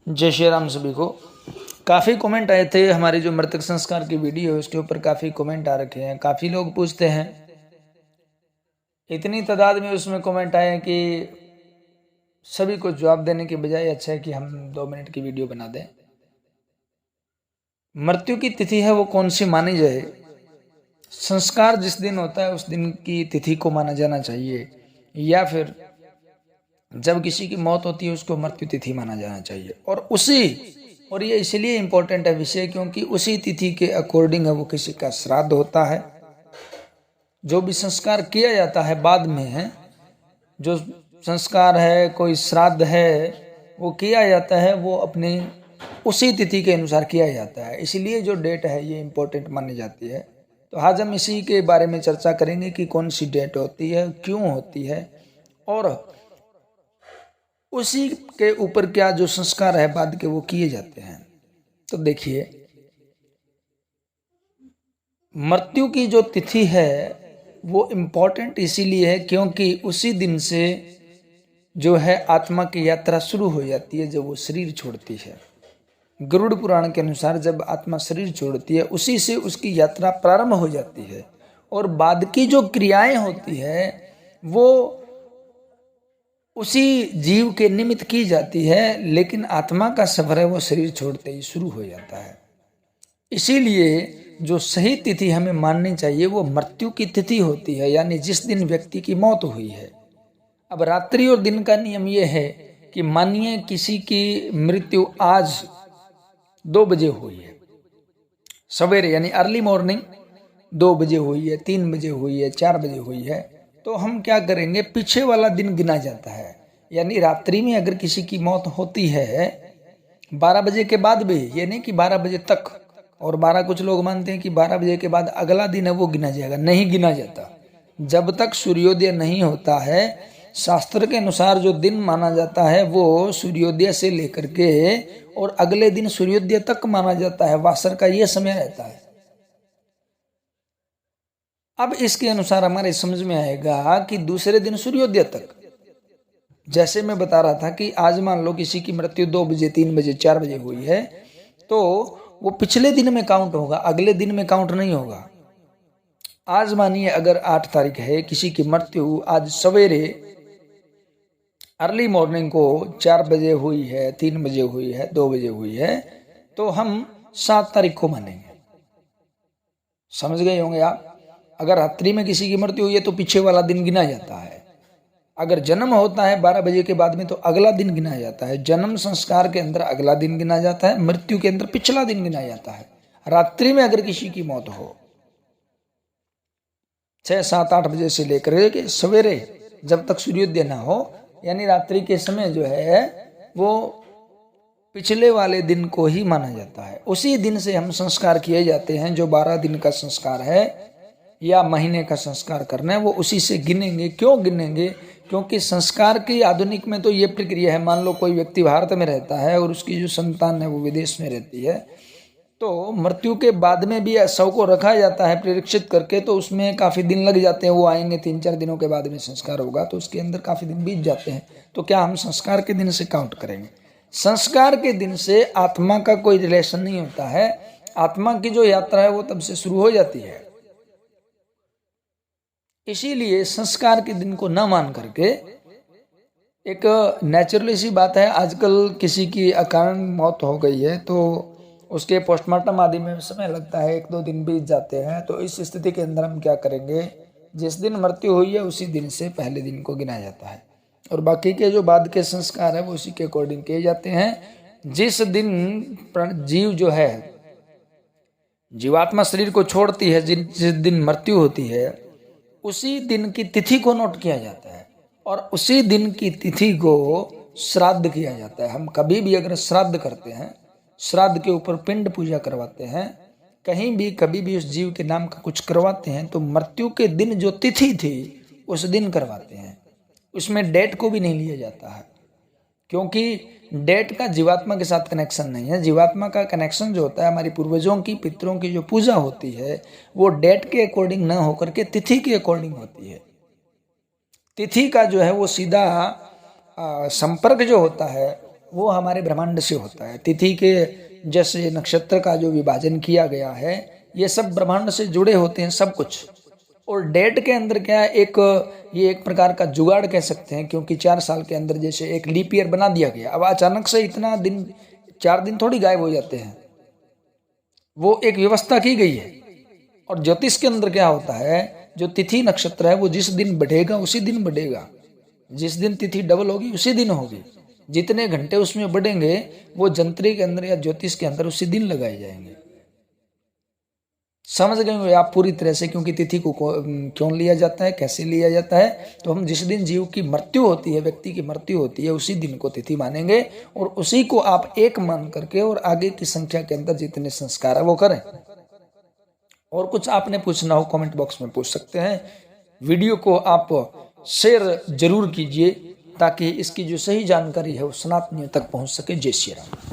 जय श्री राम सभी को। काफ़ी कमेंट आए थे हमारी जो मृतक संस्कार की वीडियो है उसके ऊपर, काफ़ी कमेंट आ रखे हैं। काफ़ी लोग पूछते हैं, इतनी तादाद में उसमें कमेंट आए कि सभी को जवाब देने के बजाय अच्छा है कि हम 2 मिनट की वीडियो बना दें। मृत्यु की तिथि है वो कौन सी मानी जाए? संस्कार जिस दिन होता है उस दिन की तिथि को माना जाना चाहिए, या फिर जब किसी की मौत होती है उसको मृत्यु तिथि माना जाना चाहिए। और ये इसलिए इम्पोर्टेंट है विषय क्योंकि उसी तिथि के अकॉर्डिंग है वो किसी का श्राद्ध होता है। जो भी संस्कार किया जाता है बाद में है, जो संस्कार है कोई श्राद्ध है वो किया जाता है, वो अपने उसी तिथि के अनुसार किया जाता है। इसलिए जो डेट है ये इम्पोर्टेंट मानी जाती है। तो आज हम इसी के बारे में चर्चा करेंगे कि कौन सी डेट होती है, क्यों होती है, और उसी के ऊपर क्या जो संस्कार है बाद के वो किए जाते हैं। तो देखिए, मृत्यु की जो तिथि है वो इम्पोर्टेंट इसीलिए है क्योंकि उसी दिन से जो है आत्मा की यात्रा शुरू हो जाती है जब वो शरीर छोड़ती है। गरुड़ पुराण के अनुसार जब आत्मा शरीर छोड़ती है उसी से उसकी यात्रा प्रारंभ हो जाती है, और बाद की जो क्रियाएं होती है वो उसी जीव के निमित्त की जाती है, लेकिन आत्मा का सफर है वो शरीर छोड़ते ही शुरू हो जाता है। इसीलिए जो सही तिथि हमें माननी चाहिए वो मृत्यु की तिथि होती है, यानी जिस दिन व्यक्ति की मौत हुई है। अब रात्रि और दिन का नियम ये है कि मानिए किसी की मृत्यु आज 2 बजे हुई है सवेरे, यानी अर्ली मॉर्निंग 2 बजे हुई है, 3 बजे हुई है, 4 बजे हुई है, तो हम क्या करेंगे, पीछे वाला दिन गिना जाता है। यानी रात्रि में अगर किसी की मौत होती है 12 बजे के बाद भी, ये नहीं कि 12 बजे तक, और 12 कुछ लोग मानते हैं कि 12 बजे के बाद अगला दिन है वो गिना जाएगा। नहीं गिना जाता। जब तक सूर्योदय नहीं होता है, शास्त्र के अनुसार जो दिन माना जाता है वो सूर्योदय से लेकर के और अगले दिन सूर्योदय तक माना जाता है। वासर का ये समय रहता है। अब इसके अनुसार हमारे समझ में आएगा कि दूसरे दिन सूर्योदय तक, जैसे मैं बता रहा था कि आज मान लो किसी की मृत्यु 2 बजे, 3 बजे, 4 बजे हुई है, तो वो पिछले दिन में काउंट होगा, अगले दिन में काउंट नहीं होगा। आज मानिए अगर 8 तारीख है, किसी की मृत्यु आज सवेरे अर्ली मॉर्निंग को 4 बजे हुई है, 3 बजे हुई है, 2 बजे हुई है, तो हम 7 तारीख को मानेंगे। समझ गए होंगे आप। अगर रात्रि में किसी की मृत्यु हुई है तो पीछे वाला दिन गिना जाता है। अगर जन्म होता है 12 बजे के बाद में तो अगला दिन गिना जाता है। जन्म संस्कार के अंदर अगला दिन गिना जाता है, मृत्यु के अंदर पिछला दिन गिना जाता है। रात्रि में अगर किसी की मौत हो 6, 7, 8 बजे से लेकर के सवेरे जब तक सूर्योदय ना हो, यानी रात्रि के समय जो है वो पिछले वाले दिन को ही माना जाता है। उसी दिन से हम संस्कार किए जाते हैं। जो 12 दिन का संस्कार है या महीने का संस्कार करना है वो उसी से गिनेंगे। क्यों गिनेंगे? क्योंकि संस्कार की आधुनिक में तो ये प्रक्रिया है, मान लो कोई व्यक्ति भारत में रहता है और उसकी जो संतान है वो विदेश में रहती है, तो मृत्यु के बाद में भी शव को रखा जाता है प्रेक्षित करके, तो उसमें काफ़ी दिन लग जाते हैं। वो आएंगे 3-4 दिनों के बाद में संस्कार होगा, तो उसके अंदर काफ़ी दिन बीत जाते हैं। तो क्या हम संस्कार के दिन से काउंट करेंगे? संस्कार के दिन से आत्मा का कोई रिलेशन नहीं होता है। आत्मा की जो यात्रा है वो तब से शुरू हो जाती है। इसीलिए संस्कार के दिन को न मान करके, एक नेचुरली सी बात है, आजकल किसी की अकारण मौत हो गई है तो उसके पोस्टमार्टम आदि में समय लगता है, 1-2 दिन बीत जाते हैं। तो इस स्थिति के अंदर हम क्या करेंगे, जिस दिन मृत्यु हुई है उसी दिन से पहले दिन को गिना जाता है, और बाकी के जो बाद के संस्कार है वो उसी के अकॉर्डिंग किए जाते हैं। जिस दिन जीव जो है, जीवात्मा शरीर को छोड़ती है, जिस दिन मृत्यु होती है उसी दिन की तिथि को नोट किया जाता है, और उसी दिन की तिथि को श्राद्ध किया जाता है। हम कभी भी अगर श्राद्ध करते हैं, श्राद्ध के ऊपर पिंड पूजा करवाते हैं, कहीं भी कभी भी उस जीव के नाम का कुछ करवाते हैं, तो मृत्यु के दिन जो तिथि थी उस दिन करवाते हैं। उसमें डेट को भी नहीं लिया जाता है, क्योंकि डेट का जीवात्मा के साथ कनेक्शन नहीं है। जीवात्मा का कनेक्शन जो होता है, हमारी पूर्वजों की, पितरों की जो पूजा होती है वो डेट के अकॉर्डिंग न होकर के तिथि के अकॉर्डिंग होती है। तिथि का जो है वो सीधा संपर्क जो होता है वो हमारे ब्रह्मांड से होता है। तिथि के जैसे नक्षत्र का जो विभाजन किया गया है, ये सब ब्रह्मांड से जुड़े होते हैं सब कुछ। और डेट के अंदर क्या है, ये एक प्रकार का जुगाड़ कह सकते हैं, क्योंकि 4 साल के अंदर जैसे एक लीप ईयर बना दिया गया। अब अचानक से इतना दिन, 4 दिन थोड़ी गायब हो जाते हैं, वो एक व्यवस्था की गई है। और ज्योतिष के अंदर क्या होता है, जो तिथि नक्षत्र है वो जिस दिन बढ़ेगा उसी दिन बढ़ेगा, जिस दिन तिथि डबल होगी उसी दिन होगी। जितने घंटे उसमें बढ़ेंगे वो जंत्री के अंदर या ज्योतिष के अंदर उसी दिन लगाए जाएंगे। समझ गए होंगे आप पूरी तरह से, क्योंकि तिथि को क्यों लिया जाता है, कैसे लिया जाता है। तो हम जिस दिन जीव की मृत्यु होती है, व्यक्ति की मृत्यु होती है, उसी दिन को तिथि मानेंगे और उसी को आप एक मान करके और आगे की संख्या के अंदर जितने संस्कार है वो करें। और कुछ आपने पूछना हो कमेंट बॉक्स में पूछ सकते हैं। वीडियो को आप शेयर जरूर कीजिए ताकि इसकी जो सही जानकारी है वो सनातनियों तक पहुंच सके। जय श्री राम।